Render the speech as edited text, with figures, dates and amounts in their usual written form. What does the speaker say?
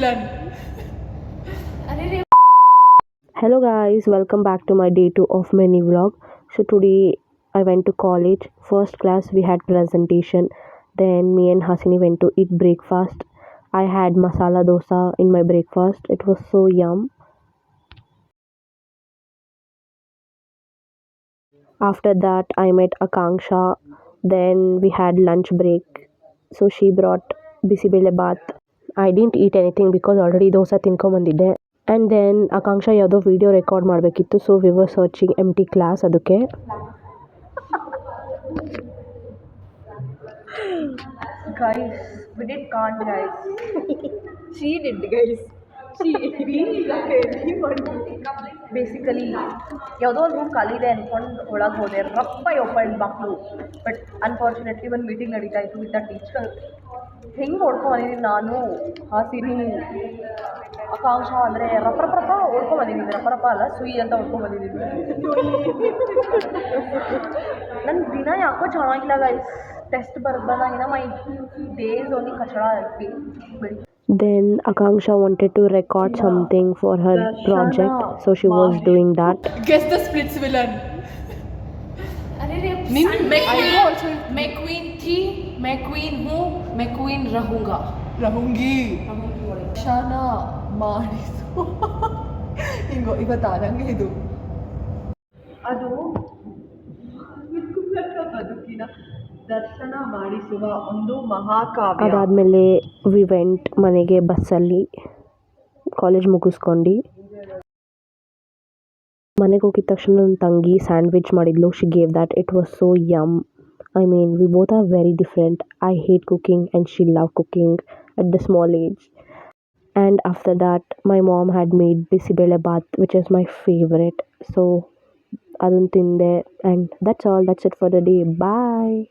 villain. Hello guys, welcome back to my day 2 of mini vlog. So today I went to college. First class we had presentation. Then me and Hasini went to eat breakfast. I had masala dosa in my breakfast. It was so yum. After that I met Akanksha. Then we had lunch break. So she brought bisibele bath. I didn't eat anything because already dosa ತಿನ್ಕೊಂಬಂದಿದ್ದೆ. And then Akanksha ಯಾವುದೋ video record ಮಾಡಬೇಕಿತ್ತು, so we were searching empty class ಅದಕ್ಕೆ. Guys, we did can't, guys. She did, guys. She basically ಯಾವುದೋ ಒಂದು room ಖಾಲಿ ಇದೆ ಅಂದ್ಕೊಂಡು ಒಳಗೆ ಹೋದೆ. ರಪ್ಪ ಓಪನ್ ಮಕ್ಕಳು. ಬಟ್ ಅನ್ಫಾರ್ಚುನೇಟ್ಲಿ ಒಂದು ಮೀಟಿಂಗ್ ನಡೀತಾ ಇತ್ತು ವಿತ್ ದ ಟೀಚರ್. ಹೆಂಗೆ ಹೊಡ್ಕೊಂಬಂದಿದ್ದೀನಿ ನಾನು, ಹಾಸಿನಿ, ಆಕಾಂಕ್ಷ ಅಂದರೆ ರಪ್ಪ ಹೊಡ್ಕೊಂಬಂದಿದ್ದೀನಿ. ರಪ್ಪ ಅಲ್ಲ, ಸುಯಿ ಅಂತ ಹೊಡ್ಕೊಂಬಂದಿದ್ದೀನಿ. ನನ್ನ ದಿನ ಯಾಕೋ ಚೆನ್ನಾಗಿಲ್ಲ ಗೈಸ್. ಟೆಸ್ಟ್ ಬರ್ದಾಗಿನ ಮೈ ಡೇಸ್ ಓನ್ಲಿ ಕಚಡ ಐತಿ ಬಿಡಿ. Then Akanksha wanted to record something for her project, so she was doing that. Guess the splits villain. मैं क्वीन थी, मैं क्वीन हूँ, मैं क्वीन रहूँगा. रहूंगी ಶಾನ ಮಾಡಿತು ಹಿಂಗೋ ಇವತ್ತಾದಂಗೆ ಇದು ಅದು ಬದುಕಿನ ದರ್ಶನ ಮಾಡಿಸುವ ಒಂದು ಮಹಾಕಾವ್ಯ. ಅದಾದಮೇಲೆ ವಿ ವೆಂಟ್ ಮನೆಗೆ ಬಸ್ಸಲ್ಲಿ ಕಾಲೇಜ್ ಮುಗಿಸ್ಕೊಂಡು. ಮನೆಗೆ ಹೋಗಿದ ತಕ್ಷಣ ನನ್ನ ತಂಗಿ ಸ್ಯಾಂಡ್ವಿಚ್ ಮಾಡಿದ್ಲು. She gave that. It was so yum. I mean, we both are very different. I hate cooking and she loved cooking at the small age. And after that, my mom had made bisibele bath, which is my favorite. So, adun tinde, and that's all. That's it for the day. Bye.